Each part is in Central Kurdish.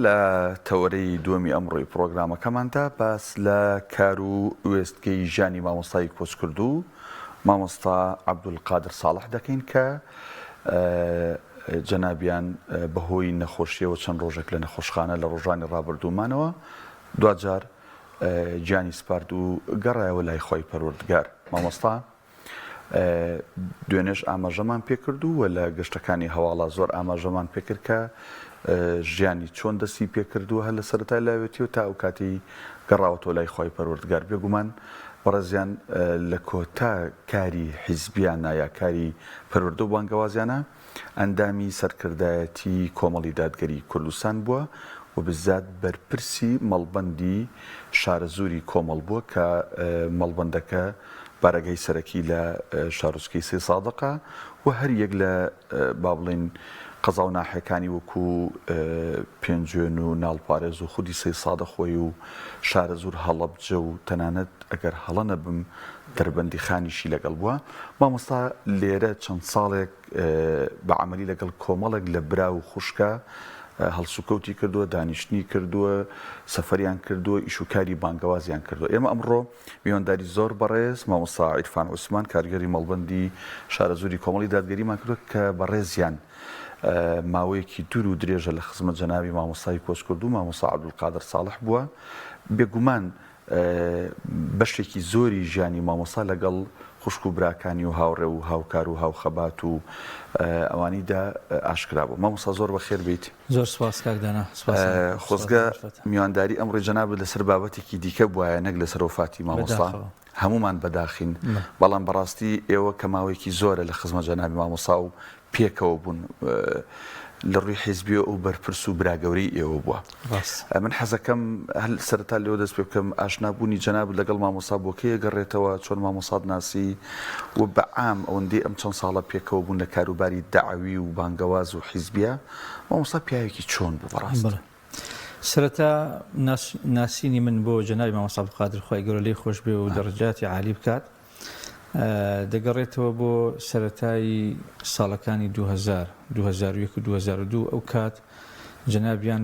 لە تەوەرەی دووەمی ئەمڕۆی پرۆگرامەکەماندا باس لە کار و وێستگەی ژیانی مامۆستای کۆچکردو مامۆستا عەبدولقادر ساڵح دەکەین کە جەنابیان بەهۆی نەخۆشیەوە چەند ڕۆژێک لە نەخۆشخانە لە ڕۆژانی ڕابردوومانەوە دوجار گیانی سپارد و گەڕایەوە لای خۆی پەروەردگار. مامۆستا دوێنێش ئاماژەمان پێکردو و لە گەشتەکانی هەواڵا زۆر ئاماژەمان پێکرد کە ژیانی چۆن دەستی پێکردووە هە لە سەرەتای لاوێتیەوە تا ئەو کاتی گەڕاوەتەوە لای خۆی پەروەردگار. بێگومان بەڕێزیان لە کۆتا کاری حیزبیانە یا کاری پەروەردە و بانگەوازیانە ئەندامی سەرکردایەتی کۆمەڵی دادگەری کوردستان بووە و بزات بەرپرسی مەڵبەندی شارەزووری کۆمەڵ بووە کە مەڵبەندەکە بارەگەی سەرەکی لە شارۆچکەی سێ سادقە و هەر یەک لە با بڵێن قەزا و ناحەکانی وەکو پێنجوێن و ناڵپارێز و خودی سێ سادەخۆی و شارەزوور هەڵەبجە و تەنانەت ئەگەر هەڵە نەبم دەربەندی خانیشی لەگەڵ بووە. مامۆستا لێرە چەند ساڵێک بە عەمەلی لەگەڵ کۆمەڵێک لە برا و خوشکە هەڵسوکەوتی کردووە، دانیشتنی کردووە، سەفەریان کردووە، ئیشوکاری بانگەوازیان کردووە. ئێمە ئەمڕۆ میوانداری زۆر بەڕێز مامۆستا عیرفان عوسمان کارگەری مەڵبەندی شارەزووری کۆمەڵی دادگەریمان کردووە کە بەڕێزیان ماوەیەکی دوور و درێژە لە خزمەت جەنابی مامۆستای کۆچکردو مامۆستا عەبدولقادر ساڵح بووە. بێگومان بەشێکی زۆری ژیانی مامۆستا لەگەڵ خوشک و براکانی و هاوڕێ و هاوکار و هاوخەبات و ئەوانیدا ئاشکرا بوو. مامۆستا زۆر بەخێر بیت. زۆر سپاس کاکدانا. خۆزگە میوانداری ئەمڕۆی جەنابت لەسەر بابەتێکی دیکە بووایە نەک لەسەر وفاتی مامۆستا هەمومان بەداخین، بەڵام بەڕاستی ئێوە کە ماوەیەکی زۆرە لە خزمەت جەنابی مامۆستا و پێکەوە بوون لە ڕووی حیزبیە و بەرپرس و براگەورەی ئێوە بووە. من حەزەکەم هەل سەرەتا لێوە دەست پێ بکەم ئاشنابوونی جەناب لەگەڵ مامۆستا بۆ کەیە گەڕێتەوە، چۆن مامۆستات ناسی و بەعام ئەوەندەی ئەم چەند ساڵە پێکەوە بوون لە کاروباری دەعەوی و بانگەواز و حیزبیە مامۆستا پیاوێکی چۆن بوو بەڕاست؟ سەرەتا ناسینی من بۆ جەنابی مامۆستا عەبدولقادر خوای گەورە لێی خۆش بێ و دەڕەجاتی عالی بکات دەگەڕێتەوە بۆ سەرەتایی ساڵەکانی 2001 و 2002 ئەو کات جەنابیان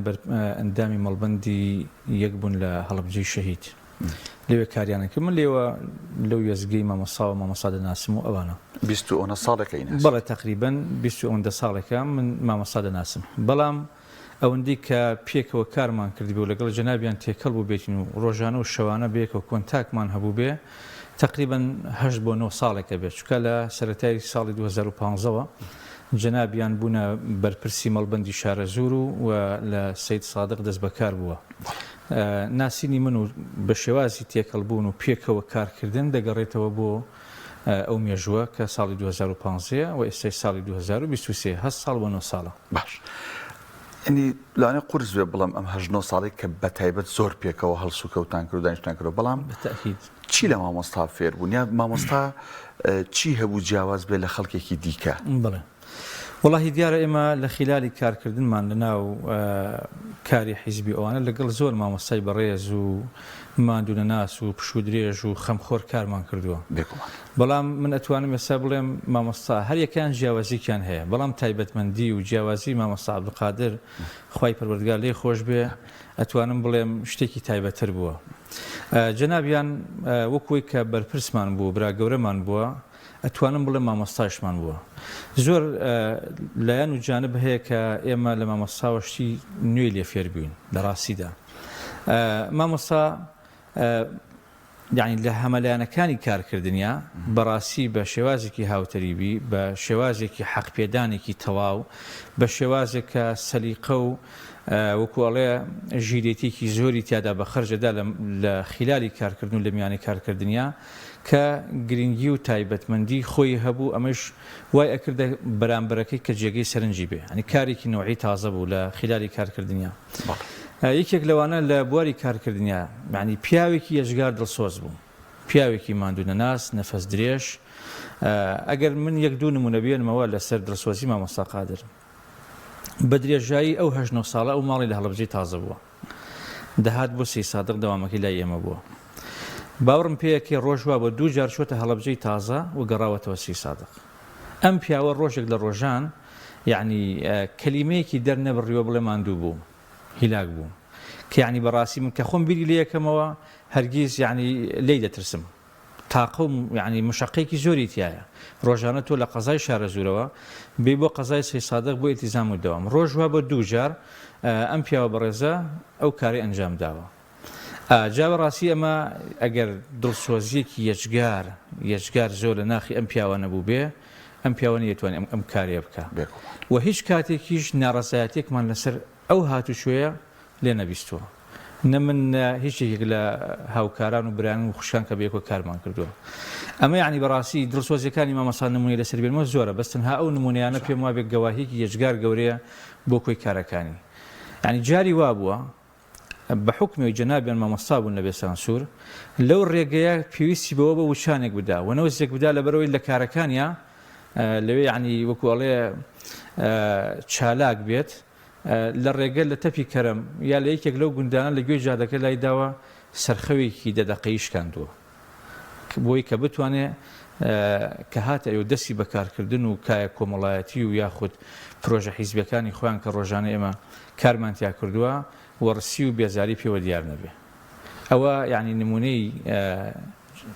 ئەندامی مەڵبەندی یەک بوون لە هەڵەبجەی شەهید لەوێ کاریانە کرد. من لێوە لەو وێزگەی مامۆستا و مامۆستا دەناسم و ئەوانە 20 ساڵێکی بەڵێ تەقریبەن 20 ساڵێکە من مامۆستا دەناسم. بەڵام ئەوەندەی کە پێکەوە کارمان کردی بێ و لەگەڵ جەنابیان تێکەڵ بوو بێتین و ڕۆژانە و شەوانە بێکەوە کۆنتاکمان هەبوو بێ تقریبا 8 بۆ 9 ساڵێکە بێت، چونکە لە سەرەتای ساڵی 2015ەوە جەنابیان بوونە بەرپرسی مەڵبەندی شارەزوور و لە سەید سادق دەست بەکار بووە. ناسینی من و بە شێوازی تێکەڵبوون و پێکەوە کارکردن دەگەڕێتەوە بۆ ئەو مێژووە کە ساڵی 2015 و ئێستای ساڵی 2023 هەست ساڵ بۆ 9 ساڵە. باش ینی لەوانێ قورس بێ بڵام ئەم 8 ساڵێک کە بەتایبەت زۆر پێکەوە هەڵسوکەوتان کرد و دانیشتان کردەوە، بەڵام چی لە مامۆستا فێر بوون یا مامۆستا چی هەبوو جیاواز بێ لە خەڵکێکی دیکە؟ بڵێ وەڵاهی دیارە ئێمە لە خلالی کارکردنمان لەناو کاری حیزبی ئەوانە لەگەڵ زۆر مامۆستای بەڕێز و ماندوونە ناس و پشوو درێژ و خەمخۆر کارمان کردووە. بەڵام من ئەتوانم ئێستا بڵێم مامۆستا هەر یەکیان جیاوازییان هەیە، بەڵام تایبەتمەندی و جیاوازی مامۆستا عەبدولقادر خوای پەروەردگار لێی خۆش بێ ئەتوانم بڵێم شتێکی تایبەتر بووە. جەنابیان وەکوی کە بەرپرسمان بوو براگەورەمان بووە ئەتوانم بڵێم مامۆستاشمان بووە. زۆر لایەن و جانب هەیە کە ئێمە لە مامۆستاوەشتی نوێی لێ فێر بووین لە ڕاستیدا. مامۆستا یعنی لە هەمەلایەنەکانی کارکردنیا بەڕاستی بە شێوازێکی هاوتەریبی بە شێوازێکی حەقپێدانێکی تەواو بە شێوازێک کە سەلیقە و وەکوڵێ ژیرێتێکی زۆری تیادا بە خەرجەدا لە خلالی کارکردن و لە میانی کارکردنیا کە گرنگی و تایبەتمەندی خۆی هەبوو. ئەمەش وای ئەکردە بەرامبەرەکەی کە جێگەی سەرنجی بێ، ئەنی کارێکی نوعی تازە بوو لە خلالی کارکردنیا. یەکێک لەوانە لە بواری کارکردنیا معنی پیاوێکی ئەژگار دڵسۆز بوو، پیاوێکی ماندوونە ناس نەفەس درێژ. ئەگەر من یەک دوو نمونە بێنمەوە لەسەر دڵسۆزی مامۆستا قادر بە درێژایی ئەو 8 ساڵە ئەو ماڵی لە هەڵەبجەی تازە بووە، دەهات بۆ سێ سادق دەوامەکەی لای ئێمە بووە. باوەڕم پێیەکێ ڕۆژ وا بە 2 جار چۆتە هەڵەبجەی تازە و گەڕاوەتەوە سێ سادق. ئەم پیاوە ڕۆژێک لە ڕۆژان یعنی کەلیمەیەکی دەرنەبڕیوە بڵێ ماندوو بوو هیلاک بوو کە یعنی بەڕاستی من کە خۆم بیری لێ یەکەمەوە هەرگیز یعنی لێی دەترسم تاقە و یعنی مشقەیەکی زۆری تایە ڕۆژانە تۆ لە قەزای شارە زوورەوە بێ بۆ قەزای سەی سادق بۆ ئیلتیزام و دەوام ڕۆژ وا بە دوو جار ئەم پیاوە بەڕێزە ئەو کاری ئەنجام داوە جا بەڕاستی ئەمە ئەگەر دڵسۆزیەکی یەجگار زۆر لە ناخی ئەم پیاوە نەبوو بێ ئەم پیاوە نەیەتوانێت ئەم کارێ بکە و هیچ کاتێکیش ناڕەزایەتێکمان لەسەر ئەو هاتوچۆیە لێ نەبیستووە نە من هیچێک لە هاوکاران و برایان و خوشکان کە بەیەکەوە کارمان کردووە ئەمە یعنی بەڕاستی دڵسۆزیەکانی مامەسا نمونەی لەسەر بێنمە زۆرە بەس تەنها ئەو نمونەیانە پێم وا بێت گەواهیەکی یەجگار گەورەیە بۆ کۆی کارەکانی یعنی جاری وا بووە بە حکمی جەنابیان مامۆستا بوون لەبێ سانسور لەو ڕێگەیە پێویستی بەوە بە وشانێک بدا و نەوەزێک بدا لەبەرەوەی لە کارەکانیە لەوێ یعنی وەکو ئەڵێ چالاک بێت لە ڕێگە لە تەپی کەرم یا لە یەکێک لەو گوندانە لە گوێ جادەکە لای داوە سەرخەوێکی دەدەقەیی شکاندووە بۆی کە بتوانێت کە هاتە ئێوە دەستی بەکارکردن و کایە کۆمەڵایەتی و یاخود پرۆژە حیزبەکانی خۆیان کە ڕۆژانە ئێمە کارمان تیا کردووە وەڕسی و بێزاری پێوە دیار نەبێ ئەوە یعنی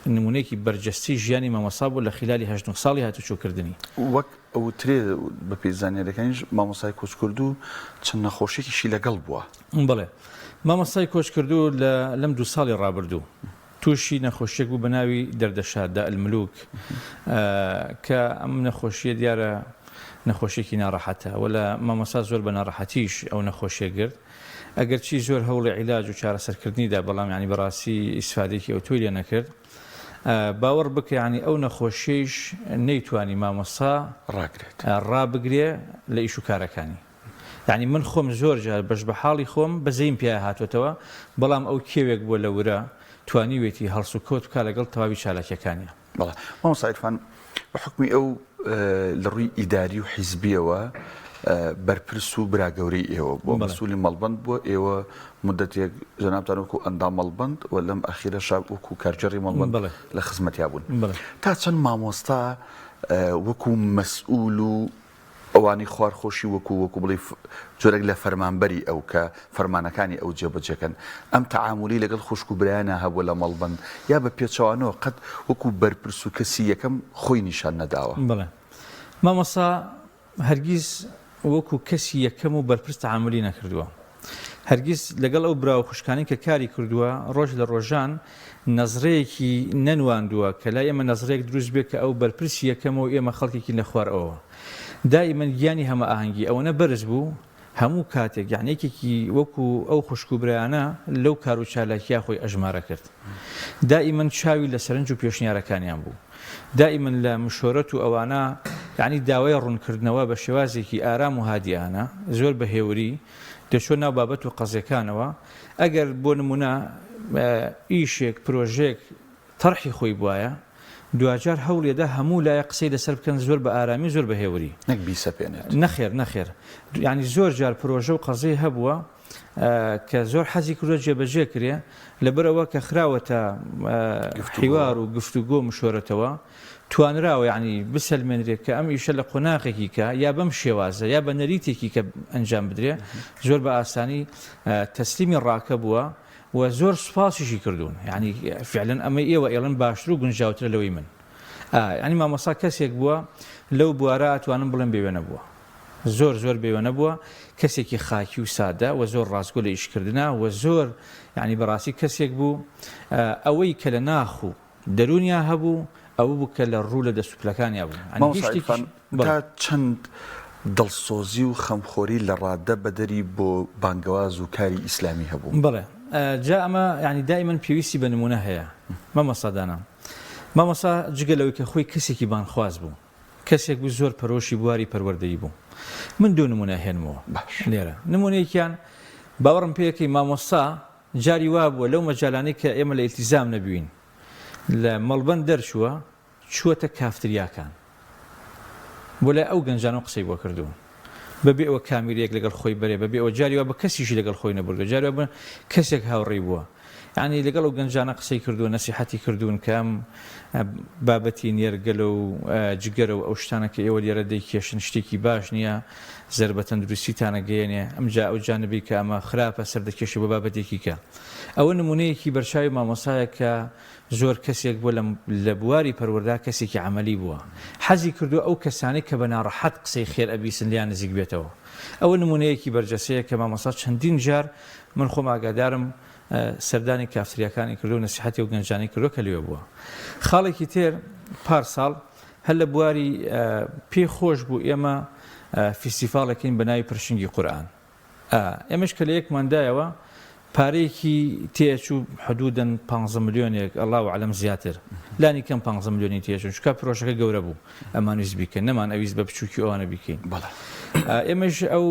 نمونەیەکی بەرجەستی ژیانی مامۆستا بوو لە خلالی 8 ساڵی هاتوچۆکردنی وەک ئەو ترێ بە پێیزانیەکانیش مامۆستای کۆچکردو چەند نەخۆشیێکیشی لەگەڵ بووە بڵێ مامۆستای کۆچکردو لەم 2 ساڵی ڕابردوو تووشی نەخۆشیێک بوو بە ناوی دەردەشاد ئەلملوک کە ئەم نەخۆشیە دیارە نەخۆشیێکی ناڕەحەتە و لە مامۆستا زۆر بە ناڕەحەتیش ئەو نەخۆشیە گرت ئەگەر چی زۆر هەوڵی عیلاج و چارەسەرکردنیدا بەڵام ینی بەڕاستی ئیسفادێکی ئەو تۆی لێ نەکرد باوەڕ بکە ینی ئەو نەخۆشیش نەیتوانی مامۆستا ڕابگرێ لە ئیش و کارەکانی یعنی من خۆم زۆر جار بەش بە حاڵی خۆم بەزەیم پێ هاتوێتەوە بەڵام ئەو کێوێک بووە لە ورە توانیوێتی هەڵس و کۆت بکە لەگەڵ تەواوی چالاکیەکانیە بەڵێ مامۆستا عیرفان بە حکمی ئەو لە ڕووی ئیداری و حیزبیەوە بەرپرس و براگەورەی ئێوە بۆ مەسئولی مەڵبەند بووە ئێوە مدەتێک جەنابتان وەکو ئەندام مەڵبەند و لەم ئەخیرە وەکو کارجەڕی مەڵبەند لە خزمەتیا بوون تا چەند مامۆستا وەکو مەسئول و ئەوانی خوارخۆشی وەکو بڵێ جۆرێک لە فەرمانبەری ئەو کە فەرمانەکانی ئەو جێبەجێکەن ئەم تەعاملی لەگەڵ خوشک و برایانە هەبووە لە مەڵبەند یا بە پێچەوانەوە قەت وەکو بەرپرس و کەسی یەکەم خۆی نیشان نەداوە بڵێ مامۆستا هەرگیز وەکو کەسی یەکەم و بەرپرس تەعاملی نەکردووە هەرگیز لەگەڵ ئەو براو خوشکانی کە کاری کردووە ڕۆژ لە ڕۆژان نەزرەیەکی نەنواندووە کە لای ئێمە نەزرەیەک دروست بێت کە ئەو بەرپرسی یەکەمەوە ئێمە خەڵکێکی لە خوارەوە دائیمەن گیانی هەمە ئاهەنگی ئەوەنە بەرز بوو هەموو کاتێک یعنیەکێکی وەکو ئەو خوشک و برایانە لەو کار و چالاکیە خۆی ئەژمارە کرد دائیمەن چاوی لە سەرنج و پێشنیارەکانیان بوو دائیمەن لە مشۆرەت و ئەوانە یعنی داوای ڕوونکردنەوە بە شێوازێکی ئارام و هادیانە زۆر بەهێوری دەچۆ ناو بابەت و قەزیەکانەوە ئەگەر بۆ نمونە ئیشێک پرۆژێک تەرحی خۆی بواە دوجار هەوڵێدا هەموو لایە قسەی لەسەر بکەن زۆر بە ئارامی زۆر بەهێوری نەک بیسەپێنێت نەخێر ینی زۆر جار پرۆژە و قەزەی هەبووە کە زۆر حەزی کردوە جێبەجێ کرێ لەبەرەوە کە خراوەتە حیوار و گفتوگۆ مشۆرەتەوە توانراوە یعنی بسەلمێنرێت کە ئەم ئیشە لە قۆناغێکی کە یا بەم شێوازە یا بە نەریتێکی کە ئەنجام بدرێ زۆر بە ئاسانی تەسلیمی ڕاکە بووە و زۆر سوپاسیشی کردوون یعنی فعلەن ئەمە ئێوە ئێڵن باشتر و گونجاوترە لەوەی من ینی مامۆستا کەسێک بووە لەو بوارە ئەتوانم بڵێم بێوێنە بووە زۆر بێوێنە بووە کەسێکی خاکی و سادە و زۆر ڕاستگۆ لە ئیشکردنا و زۆر یعنی بەڕاستی کەسێک بوو ئەوەی کە لە ناخ و دەرونیا هەبوو ئەوە بوو کە لە ڕوو لە دەسوپلەکانیا بوو تا چەند دڵسۆزی و خەمخۆری لە ڕادە بەدەری بۆ بانگەواز و کاری ئیسلامی هەبوو بڵێ جا ئەمە ینی دائیمەن پێویستی بە نمونە هەیە مامۆستادانە مامۆستا جگەلەوەی کە خۆی کەسێکی بانخواز بوو کەسێک بوو زۆر پەرۆشی بواری پەروەردەیی بوو من دوو نمونە هێنمەوە لێرە نمونەیەکیان باوەڕم پێیەکەی مامۆستا جاری وا بووە لەو مەجالانەی کە ئێمە لە ئیلتیزام نەبووین لە مەڵبەند دەرچووە چووەتە کافتریاکان بۆ لای ئەو گەنجانە قسەی بۆ کردوون بەبێ ئەوە کامیرەیەک لەگەڵ خۆی بەرێ بەبێ ئەوە جاریوە بە کەسیشی لەگەڵ خۆی نەبردو جاریوە بە کەسێک هاوڕێی بووە یعنی لەگەڵ ئەو گەنجانە قسەی کردووە نەسیحەتی کردوون کە ئەم بابەتی نێرگەلە و جگەرە و ئەو شتانە کە ئێوە لێرە دەیکێشن شتێکی باش نییە زەر بە تەندروستیتانە گەیەنێ ئەمجا ئەو جانبی کە ئەمە خراپە سەردەکێشی بە بابەتێکی کە ئەوە نمونەیەکی بەرچاوی مامۆسایە کە زۆر کەسێک بووە لە بواری پەروەردا کەسێکی عملی بووە حەزی کردو ئەو کەسانی کە بە ناڕەحەت قسەی خێر ئەبیسن لیان نزیک بێتەوە ئەوە نمونەیەکی بەرجەسەیە کە مامۆسا چەندین جار من خۆم ئاگادارم سەردانی کافتریەکانی کردو و نەسیحەتی و گەنجانی کردو کە لێوە بووە خاڵێکی تر پارساڵ هەر لە بواری پێ خۆش بوو ئێمە فیستیڤالەکەین بە ناوی پرشنگی قورئان ئێمەش کە لە یەکماندایەوە پارەیەکی تێچوو حدودەن 15 ملیۆنێک ئەڵڵاو عەلەم زیاتر لانی کەم 15 ملیۆنی تێچوون چونکە پرۆژەکە گەورە بوو ئەمان ویست بیکەن نەمان ئەویست بە بچووکی ئەوانە بیکەین ئێمەش ئەو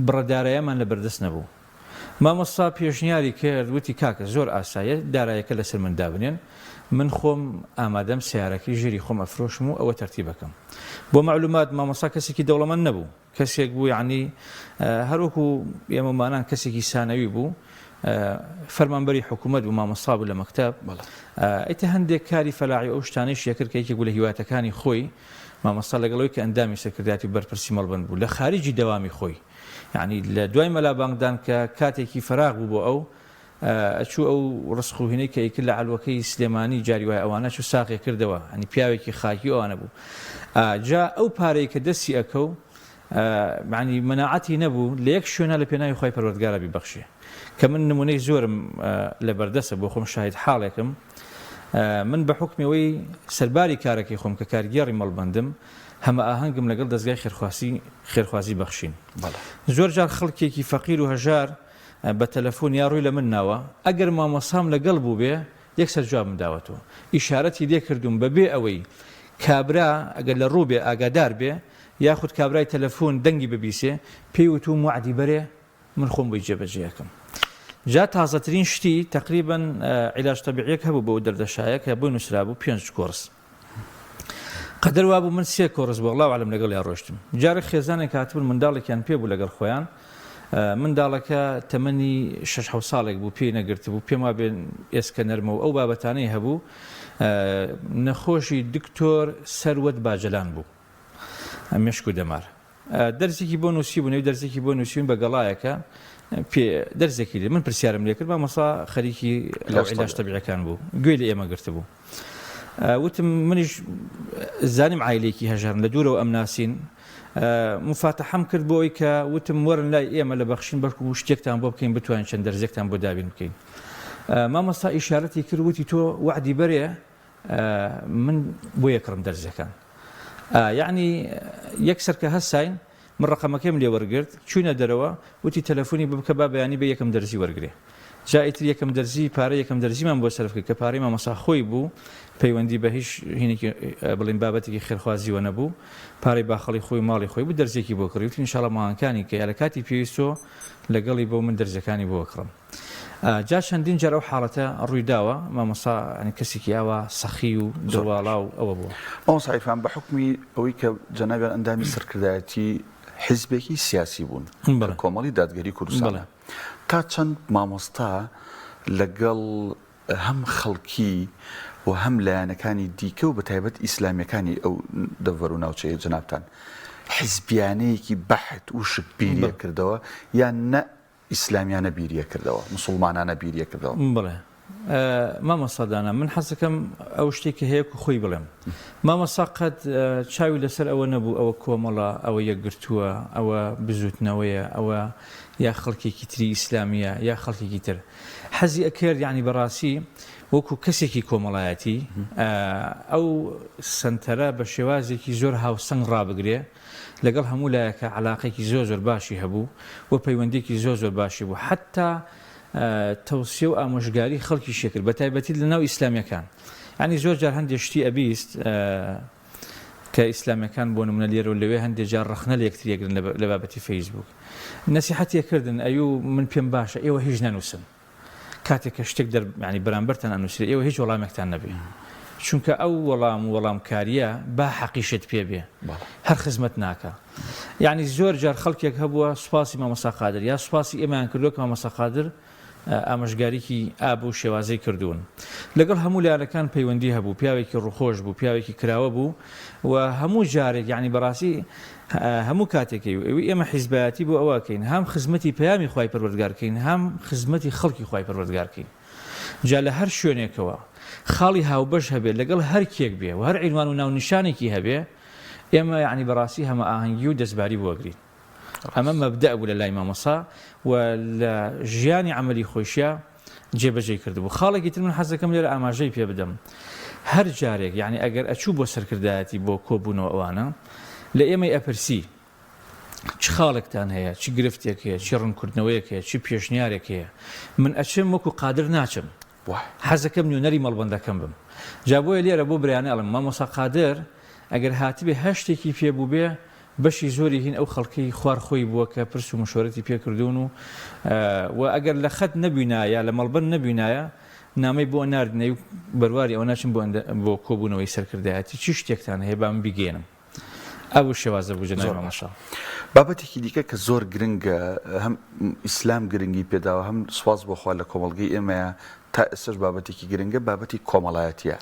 بڕەدارایەمان لە بەردەست نەبوو مامۆستا پێشنیاری کرد وتی کاکە زۆر ئاسایە دارایەکە لەسەر من دابنێن من خۆم ئامادەم سیارەکەی ژێری خۆم ئەفرۆشم و ئەوە تەرتیبەکەم بۆ معلومات مامۆستا کەسێکی دەوڵەمەند نەبوو کەسێک بوو یعنی هەروەکو ئێمەمانان کەسێکی سانەوی بوو فەرمانبەری حکوومەت بوو مامۆستا بوو لە مەکتەب ئیتە هەندێک کاری فەلاحی ئەو شتانەی یەکرد کە یەکێک بوو لە هیواتەکانی خۆی مامۆستا لەگەڵەوەی کە ئەندامی سەرکردایەتی بەرپرسی مەڵبەند بوو لە خارجی دەوامی خۆی یعنی لە دوای مەلابانگدان کە کاتێکی فراغ بوو بۆ ئەو ئەچوو ئەو ڕسخوهینەی کە ئیکرد لە عەلوەکەی سلێمانی جاری وای ئەوانە چوو ساقی کردەوە هەنی پیاوێکی خاکی ئەوانە بوو جا ئەو پارەی کە دەستی ئەکەو معنی مناعەتی نەبوو لە یەک شوێنە لە پێناوی خۆی پەروەردگارە بیبەخشێ کە من نمونەی زۆرم لە بەردەسە بۆ خۆم شاهید حاڵێکم من بە حکمەوەی سەرباری کارەکەی خۆم کە کارگێڕی مەڵبەندم هەمە ئاهەنگم لەگەڵ دەستگای خێرخوازی بەخشین زۆر جار خەڵکێکی فەقیر و هەژار بە تەلەفۆن یا ڕووی لە من ناوە ئەگەر مامۆسام لەگەڵ بوو بێ یەکسەر جوابم داوەتەوە ئیشارەتی لێ کردوم بەبێ ئەوەی کابرا ئەگەر لە ڕوو بێ ئاگادار بێ یاخود کابرای تەلەفۆن دەنگی ببیسێ پێی وتوم وعدی بەرێ من خۆم بۆی جێبەجێیەکەم جا تازەترین شتی تقریبا عیلاج تەبیعیەک هەبوو بۆ دەردەشایە کە بۆی نووسرا بوو 5 کۆرس قەدەر وابوو من 3 کۆرس بۆ وەڵڵاو عەلەم لەگەڵ یا ڕۆشتم جارێک خێزانێک هاتبوون منداڵێکیان پێ بوو لەگەڵ خۆیان منداڵەکە تەمەنی 6 ساڵێک بوو پێی نەگرت بوو پێم وا بێن ئێسکە نەرمە و ئەو بابەتانەی هەبوو نەخۆشی دکتۆر سەروەت باجەلان بوو مێشک و دەمار دەرزێکی بۆ نووسی بوو نەوەی دەرزێکی بۆ نووسین بە گەڵایەکە دەرزێکی لێ من پرسیارم لێ کرد مامۆستا خەریکی عیلاج تەبیعیەکان بوو گوێی لە ئێمە گرت بوو وتم منیش زانیم عایلێکی هەژارن لە دوورەوە ئەم ناسین مفاتەحەم کرد بۆ ئەوی کە وتم وەرن لای ئێمە لە بەخشین بەڵکو شتێکتان بۆ بکەین بتوانین چەند دەرزێکتان بۆ دابین بکەین مامۆستا ئیشارەتی کرد وتی تۆ وعدی بەرێ من بۆ یەکڕم دەرزەکان یعنی یەکسەر کە هەساین من ڕقەمەکەم لێ وەرگرت چوونە دەرەوە وتی تەلەفۆنی بکە با بەیانی بە یەکەم دەرزی وەرگێ جایتر یەکەم دەرزی پارە یەکەم دەرزیمان بۆ سەرف کرد کە پارەی مامۆستا خۆی بوو پەیوەندی بە هیچ هینێکی بڵین بابەتێکی خێرخوازیوە نەبوو پارەی باخەڵی خۆی ماڵی خۆی بوو دەرزێکی بۆ کڕی وتی ئینشاڵڵا ماهانکانی کە لە کاتی پێویستۆ لەگەڵی بۆ من دەرزەکانی بۆ کڕم جا چەندین جار ئەو حاڵەتە ڕووی داوە مامۆستا کەسێکی ئاوا سەخی و دڵواڵا و ئەوە بووە مامۆستا عیرفان بە حکمی ئەوەی کە جەنابیان ئەندامی سەرکردایەتی حیزبێکی سیاسی بوون کۆمەڵی دادگەری کوردستان تا چەند مامۆستا لەگەڵ هەم خەڵکی و هەم لایەنەکانی دیکە و بە تایبەت ئیسلامیەکانی ئەو دەڤەر و ناوچەیە جەنابتان حیزبیانەیەکی بەحت و شک بیریە کردەوە یان نە ئیسلامیانە بیریە کردەوە مسلمانانە بیریە کردەوە بڵێ مامۆستادانا من حەزەکەم ئەو شتێکی هەیە و خۆی بڵێم مامۆستا قەت چاوی لەسەر ئەوە نەبوو ئەوە کۆمەڵە ئەوە یەکگرتووە ئەوە بزوتنەوەیە ئەوە یا خەڵکێکی تری ئیسلامیە یا خەڵکێکی تر حەزی ئەکرد یعنی بەڕاستی وەکو کەسێکی کۆمەڵایەتی ئەو سنتەرە بە شێوازێکی زۆر هاوسەنگ ڕابگرێ لەگەڵ هەموو لایەکە علاقێکی زۆر باشی هەبوو و پەیوەندێکی زۆر باشی بوو حتا تەوسیە و ئامۆژگاری خەڵکی شێکرد بە تایبەتی لە ناو ئیسلامیەکان ینی زۆر جار هەندێک شتی ئەبیست کە ئیسلامیەکان بۆ نمونە لێرە و لەوێ هەندێک جار ڕەخنە لە یەکتریەگرن لە بابەتی فەیسبوک نەسیحەتیەکردن ئەیوو من پێم باشە ئێوە هیچ نەنووسن کاتێک کە شتێک ینی بەرامبەرتان ئەنووسێت ئێوە هیچ وەڵامێکتان نەبێ چونکە ئەو وەڵامکاریە با حەقیشت پێ بێ هەر خزمەت ناکە یعنی زۆر جار خەڵکێک هەبووە سوپاسی مامۆستا قادر یا سوپاسی ئێمەیان کردووە کە مامۆستا قادر ئامۆژگاریکی ئاب و شێوازەی کردوون لەگەڵ هەموو لایەنەکان پەیوەندی هەبوو پیاوێکی ڕووخۆش بوو پیاوێکی کراوە بوو و هەموو جارێک یعنی بەڕاستی هەموو کاتێکی ئێمە حیزبایەتی بۆ ئەوەکەین هەم خزمەتی پەیامی خوای پەروەردگارکەین هەم خزمەتی خەڵکی خوای پەروەردگارکەین جا لە هەر شوێنێکەوە خاڵی هاوبەش هەبێت لەگەڵ هەر کێک بێ و هەر عینوان و ناونیشانێکی هەبێ ئێمە یعنی بەڕاستی هەمە ئاهەنگی و دەستباری بوەگرین ئەمە مەبدە بوو لە لای مامۆسا و لە ژیانی عملی خۆشیە جێبەجێ کردبوو خاڵێکی تر من حەز دەکەم لێرە ئاماژەی پێ بدەم هەر جارێک یعنی ئەگەر ئەچوو بۆ سەرکردایەتی بۆ کۆبوونەوە ئەوانە لە ئێمەی ئەپرسی چ خاڵێکتان هەیە چی گرفتێک هەیە چی ڕوونکردنەوەیەک هەیە چی پێشنیارێک هەیە من ئەچم وەکو قادر ناچم حەزەکەم نوێنەری مەڵبەندەکەم بم جا بۆیە لێرە بۆ برایانە ئەڵم مامۆسا قادر ئەگەر هاتبێ هەشتێکی پێبوو بێ بەشی زۆری هین ئەو خەڵکی خوار خۆی بووە کە پرس و مشۆرەتی پێکردوون و ئەگەر لە خەت نەبینایە لە مەڵبەند نەبینایە نامەی بۆ ناردنەی و بەرواری ئەو ناچم بۆ کۆبوونەوەی سەرکردایەتی چی شتێکتان هەیە با من بیگەێنم ئەو شێوازە بوو جەناب مامۆسا بابەتێکی دیکە کە زۆر گرنگە هەم ئیسلام گرنگی پێداوە هەم سواز بۆخوا لە کۆمەڵگەی ئێمەیە تا ئێستش بابەتێکی گرنگە بابەتی کۆمەڵایەتیە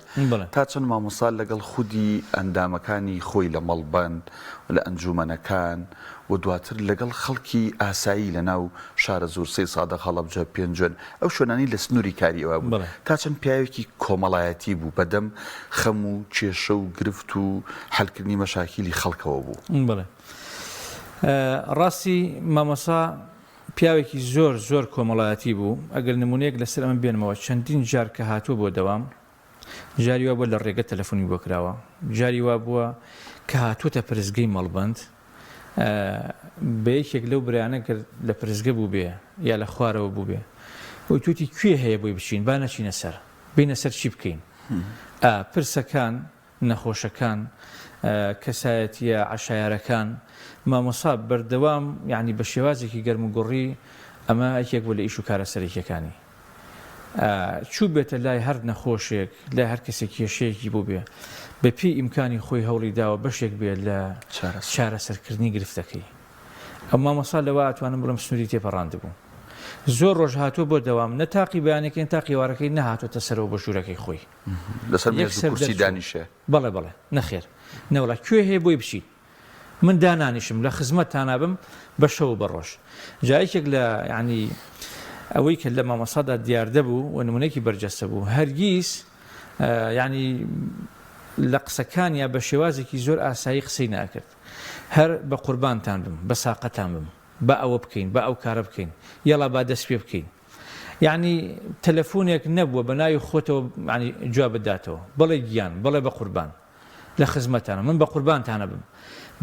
تا چەند مامۆسا لەگەڵ خودی ئەندامەکانی خۆی لە مەڵبەند لە ئەنجومەنەکان و دواتر لەگەڵ خەڵکی ئاسایی لە ناو شارە زۆر سێ سادە خەڵەبجە پێنجێن ئەو شوێنانی لە سنووری کاری ئەوە بوو تا چەند پیاوێکی کۆمەڵایەتی بوو بەدەم خەم و کێشە و گرفت و حەلکردنی مەشاکیلی خەڵکەوە بوو بڵێ ڕاستی مامۆسا پیاوێکی زۆر زۆر کۆمەڵایەتی بوو ئەگەر نمونەیەک لەسەر ئەمە بێنمەوە چەندین جار کە هاتووە بۆ دەوام جاری وا بووە لە ڕێگە تەلەفۆنی بۆ کراوە جاری وا بووە کە هاتووەتە پرزگەی مەڵبەند بە یەکێک لەو برایانە کرد لە پرزگە بوو بێ یا لە خوارەوە بوو بێ وی توتی کوێ هەیە بۆی بچین با نەچینە سەر بینە سەر چی بکەین پرسەکان نەخۆشەکان کەسایەتیە عەشایەرەکان مامۆسا بەردەوام یعنی بە شێوازێکی گەرم و گوڕی ئەمە یەکێک بوو لە ئیش و کارە سەرەکیەکانی چوو بێتە لای هەر نەخۆشێک لای هەر کەسێک کێشەیەکی بوو بێ بەپێی ئیمکانی خۆی هەوڵی داوە بەشێک بێت لە چارەسەرکردنی گرفتەکەی ئەو مامۆسا لەوە ئەتوانم بڵم سنووری تێپەڕاند بوو زۆر ڕۆژ هاتووە بۆ دەوام نەتاقی بەیانەکەین تا قیوارەکەی نەهاتوۆتە سەرەوە بە ژوورەکەی خۆی لەسەر کورسی دانیشە بەڵێ بەڵێ نەخێر نەوڵا کوێ هەیە بۆی بچیت من دانانیشم لە خزمەت تانابم بە شەو بە ڕۆژ جایەکێک لە یعنی ئەوەی کە لە مامۆسادا دیاردە بوو و نمونەیەکی بەرجەستە بوو هەرگیز یعنی لە قسەکان یا بە شێوازێکی زۆر ئاسایی قسەی ناکرد هەر بە قوربانتان بم بە ساقەتان بم بە ئەوە بکەین بە ئەو کارە بکەین یاڵا با دەست پێ بکەین یعنی تەلەفۆنێک نەبووە بە ناوی خۆتەوە ینی جواب بداتەوە بەڵێ گیان بەڵێ بە قوربان لە خزمەتانە من بە قوربانتانە بم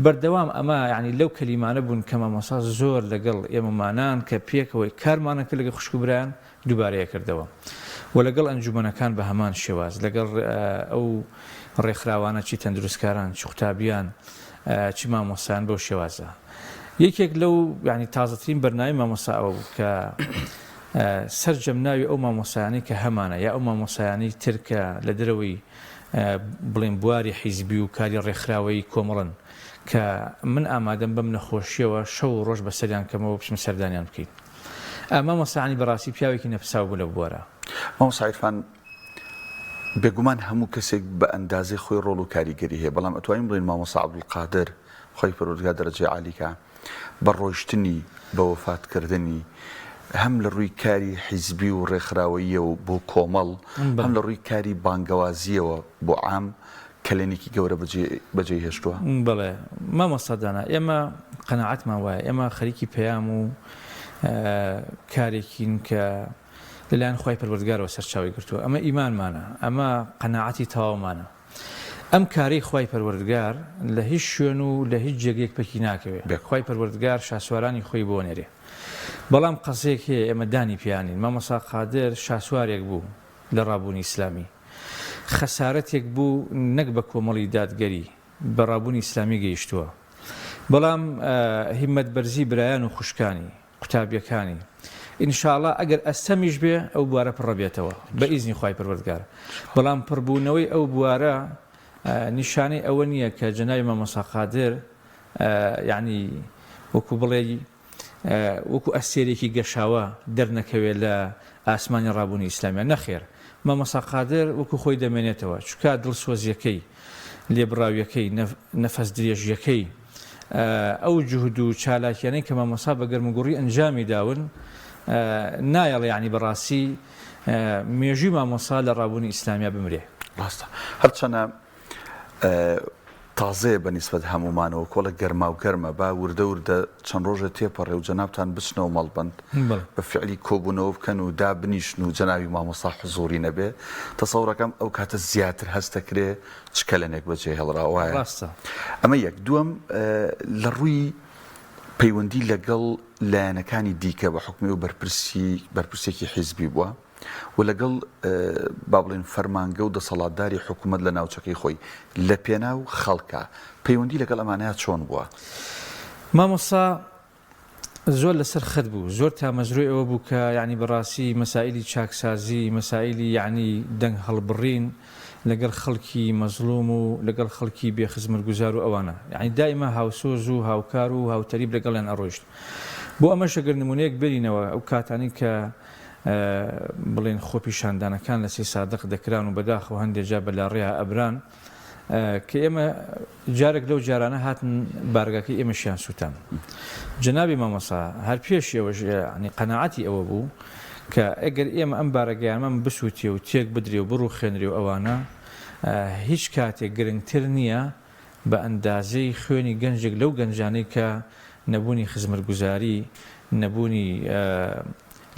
بەردەوام ئەمە ینی لەو کەلیمانە بوون کە مامۆسا زۆر لەگەڵ ئێمەمانان کە پێکەوەی کارمانەکە لەگە خوشکبرایان دووبارەیە کردەوە و لەگەڵ ئەنجومەنەکان بە هەمان شێواز لەگەڵ ئەو ڕێکخراوانە چی تەندروستکاران چ قوتابیان چی مامۆسایان بەو شێوازە یەکێک لەو ینی تازەترین بەرنامەی مامۆسا ئەوە بوو کە سەرجەم ناوی ئەو مامۆسایانی کە هەمانە یا ئەو مامۆسایانی ترکە لە دەرەوەی بڵێن بواری حیزبی و کاری ڕێکخراوەی کۆمەڵن کە من ئامادەم بەم نەخۆشیەوە شەو و ڕۆژ بەسەریان کەمەوە بچمە سەردانیان بکەین مامۆسایانی بەڕاستی پیاوێکی نەفساو بوو لە بوارە مامۆسا عیرفان بێگومان هەموو کەسێک بە ئەندازەی خۆی ڕۆڵ و کاریگەری هەیە بەڵام ئەتوانین بڵین مامۆسا عەبدولقادر خۆی پەروەردگار دەرەجەی عالیکە بە ڕۆیشتنی بە وەفاتکردنی هەم لە ڕووی کاری حیزبی و ڕێکخراوەییەوە بۆ کۆمەڵ هەم لە ڕووی کاری بانگەوازیەوە بۆ عام کلێنێکی گەورە بەجێی هێشتووە بڵێ مامۆستادانا ئێمە قەناعەتمان وایە ئێمە خەریکی پەیام و کارێکین کە لەلایەن خوای پەروەردگارەوە سەرچاوی گرتووە ئەمە ئیمانمانە ئەمە قەناعەتی تەواومانە ئەم کارەی خوای پەروەردگار لە هیچ شوێن و لە هیچ جێگەیەک پەکی ناکەوێت خوای پەروەردگار شاسوارانی خۆی بۆ نێرێ بەڵام قەزێک هەیە ئێمە دانی پیانین مامۆسا قادر شاسوارێک بوو لە ڕابوونی ئیسلامی خەسارەتێک بوو نەک بە کۆمەڵی دادگەری بە ڕابوونی ئیسلامی گەیشتووە بەڵام هیممەت بەرزی برایان و خوشکانی قوتابیەکانی ئینشاءڵڵا ئەگەر ئەستەمیش بێ ئەو بوارە پڕەبێتەوە بە ئیزنی خوای پەروەردگار بەڵام پڕبوونەوەی ئەو بوارە نیشانەی ئەوە نییە کە جەنابی مامۆسا قادر یعنی وەکو بڵێ وەکو ئەستێرێکی گەشاوە دەرنەکەوێت لە ئاسمانی ڕابوونی ئیسلامیان نەخێر مامۆستا قادر وەکو خۆی دەمێنێتەوە چکە دڵسۆزیەکەی لێبڕاویەکەی نەفەس درێژیەکەی ئەو جوهد و چالاکیانەی کە مامۆستا بە گەرمگوڕی ئەنجامی داون نایەڵ یعنی بەڕاستی مێژووی مامۆستا لە ڕابوونی ئیسلامیا بمرێ ڕاستە هەرچەنە تازەیە بەنیسبەت هەمومانەوە کۆڵە گەرما و گەرمە با وردە وردە چەند ڕۆژە تێپەڕێ و جەنابتان بچنەوە مەڵبەند بە فعلی کۆبوونەوە بکەن و دابنیشن و جەناوی مامۆستا حزوری نەبێ تەسەوڕەکەم ئەو کاتە زیاتر هەستەکرێ چکە لەنێک بەجێ هێڵراوایە ئەمە یەک دووەم لە ڕووی پەیوەندی لەگەڵ لایەنەکانی دیکە بە حکمی و بەرپرسێکی حیزبی بووە و لەگەڵ با بڵێن فەرمانگە و دەسەڵاتداری حکوومەت لە ناوچەکەی خۆی لە پێناو خەڵکە پەیوەندی لەگەڵ ئەمانەیە چۆن بووە؟ مامۆستا زۆر لەسەر خەت بوو زۆر تامەزروی ئەوە بوو کە یعنی بەڕاستی مەسائلی چاکسازی مەسائلی یعنی دەنگ هەڵبڕین لەگەڵ خەڵکی مەزلوم و لەگەڵ خەڵکی بێخزمەتگوزار و ئەوانە یعنی دائما هاوسۆز و هاوکار و هاوتەریب لەگەڵیان ئەڕۆیشت بۆ ئەمەش ئەگەر نمونەیەک بێنینەوە ئەو کاتانی کە بڵێن خۆپیشاندانەکان لە سێ سادق دەکران و بەداخەوە هەندێک جا بەلاڕێیا ئەبران کە ئێمە جارێک لەو جارانە هاتن بارگاکەی ئێمەشیان سووتان جەنابی مامۆستا هەر پێش ئەوەش ینی قەناعەتی ئەوە بوو کە ئەگەر ئێمە ئەم بارەگەیانمان بسووتێ و تێک بدرێ و بڕوخێنرێ و ئەوانە هیچ کاتێک گرنگتر نییە بە ئەندازەی خوێنی گەنجێک لەو گەنجانەی کە نەبوونی خزمەتگوزاری نەبوونی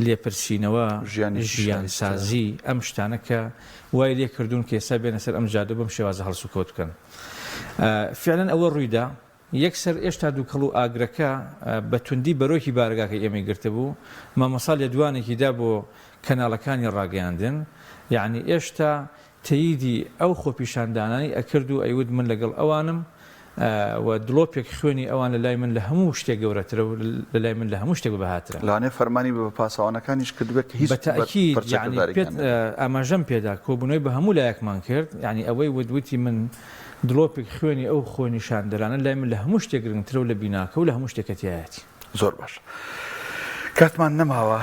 لێپرسینەوە ژیانسازی ئەم شتانە کە وای لێ کردوون کە ئێستا بێنە سەر ئەم جادە بەم شێوازە هەڵسو کۆت بکەن فعلەن ئەوە ڕوویدا یەکسەر ئێشتا دووکەڵ و ئاگرەکە بە توندی بەرۆکی بارگاکە ئێمەی گرتە بوو مامۆستا لە دوانێکیدا بۆ کەناڵەکانی ڕاگەیاندن یعنی ئێشتا تەییدی ئەو خۆپیشاندانانی ئەکرد و ئەیود من لەگەڵ ئەوانم و دڵۆپێک خوێنی ئەوان لە لای من لە هەموو شتێک گەورەترە و لە لای من لە هەموو شتێک بەهاترە لانێ فەرمانی بە پاسەوانەکانیش کردوێت کە هیچ بەتەئکید ئاماژەم پێدا کۆبوونەوەی بە هەموو لایەکمان کرد یعنی ئەوەی ودوتی من دڵۆپێک خوێنی ئەو خۆ نیشاندەرانە لای من لە هەموو شتێک گرنگترە و لە بیناکە و لە هەموو شتێکەتیایەتی زۆر باش کاتمان نەماوە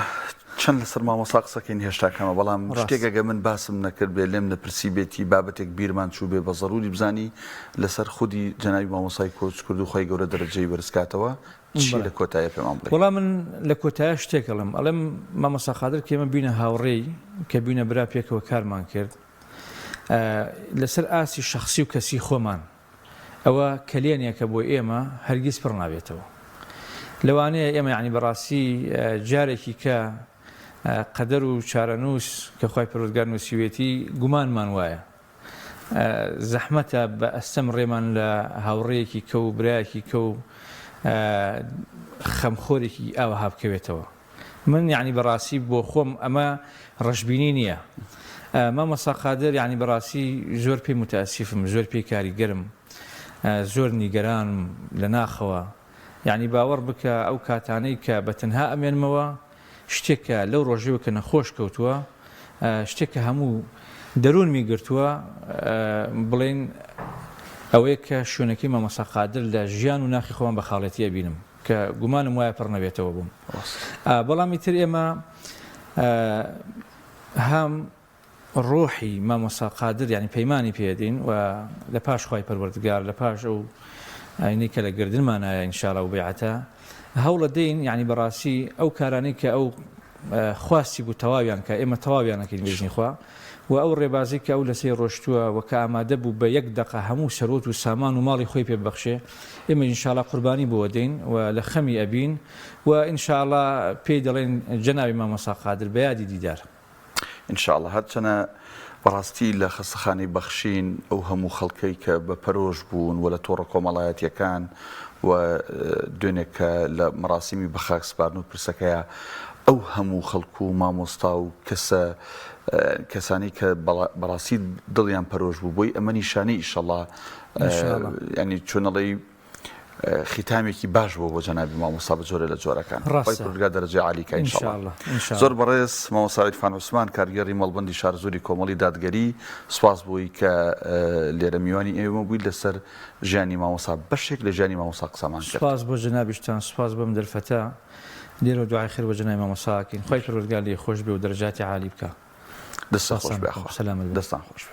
چەند لەسەر مامۆستا قسەکەین هێشتاکەمە بەڵام شتێکەگە من باسم نەکرد بێ لێم نەپرسی بێتی بابەتێک بیرمان چوو بێ بە ضروری بزانی لەسەر خودی جەنابی مامۆستای کۆچ کرد و خۆی گەورە دەرەجەی بەرزکاتەوە چی لە کۆتایە پێمان بڵێ؟ وەڵام من لە کۆتایە شتێکەڵم ئەڵێم مامۆستا قادر کە ئێمە بینە هاوڕێی کە بینە برا پێکەوە کارمان کرد لەسەر ئاسی شەخسی و کەسی خۆمان ئەوە کلێنێکە بۆ ئێمە هەرگیز پڕ نابێتەوە لەوانەیە ئێمە یعنی بەڕاستی جارێکی کە قەدەر و چارەنووس کە خۆی پەروەردگار نووسیوێتی گومانمان وایە زەحمەتە بە ئەستەم ڕێمان لە هاوڕێیەکی کە و برایەکی کە و خەمخۆرێکی ئاوەها بکەوێتەوە من یعنی بەڕاستی بۆ خۆم ئەمە ڕەشبینی نییە مامۆستا قادر یعنی بەڕاستی زۆر پێی متاسیفم زۆر پێی کاریگەرم زۆر نیگەرانم لە ناخەوە یعنی باوەڕ بکە ئەو کاتانەی کە بەتەنها ئەمێنمەوە شتێکە لەو ڕۆژەوە کە نەخۆش کەوتووە شتێکە هەموو دەروونمی گرتووە بڵێن ئەوەیە کە شوێنەکەی مامۆستا قادر لە ژیان و ناخی خۆمان بە خاڵەتیە بینم کە گومانم وایە پڕ نەبێتەوە بووم بەڵامی تر ئێمە هەم ڕۆحی مامۆستا قادر یعنی پەیمانی پێدین و لە پاش خۆی پەروەردگار لە پاش ئەو ئاینەی کە لە گردنمانایە ئینشاڵڵا و بێعەتە هەوڵە دەین یعنی بەڕاستی ئەو کارانەی کە ئەو خواستی بوو تەواویان کە ئێمە تەواویانەکەین بێژنی خوا و ئەو ڕێبازی کە ئەو لەسەر ڕۆشتووە و کە ئامادە بوو بە یەک دقە هەموو سەرۆت و سامان و ماڵی خۆی پێبەخشێ ئێمە ئینشاڵڵا قوربانی بۆ دەین و لە خەمی ئەبین و ئینشاڵڵا پێی دەڵێن جەنابی مامۆستا قادر بە یادی دیدار ئینشاءڵڵا هەرچەنە بەڕاستی لە خەستەخانەی بەخشین ئەو هەموو خەڵکەی کە بە پەرۆژ بوون و لە تۆڕە کۆمەڵایەتیەکان و دوێنێک کە لە مەراسیمی بەخاک سپاردن و پرسەکەیە ئەو هەموو خەڵکو و مامۆستا و کەسانی کە بەڕاستی دڵیان پەرۆژ بوو بۆی ئەمە نیشانەی ئیشەڵڵا ینی چۆنەڵی ختامێکی باش بۆ جەنابی مامۆستا بە جۆرە لە جۆرەکان ڕاستە. خۆی پروردگار دەرەجەی عالیکە ئینشاءالله زۆر بەڕێز مامۆستا عیرفان عوسمان کارگەری مەڵبەندی شارزۆری کۆمەڵی دادگەری سوپاس بووی کە لێرە میوانی ئێوە بووی لەسەر ژیانی مامۆستا بەشێک لە ژیانی مامۆستا قسەمان کرد. سوپاس بۆ جەنابیشتان سوپاس بۆم دەرفەتە لێرە دوعای خێر بۆ جەنابی مامۆستاکەین خۆی پروردگار لێ خۆش بێ و دەرەجاتی عالی بکە. دەستان خۆش بێ سلام دەستان خۆش بێ.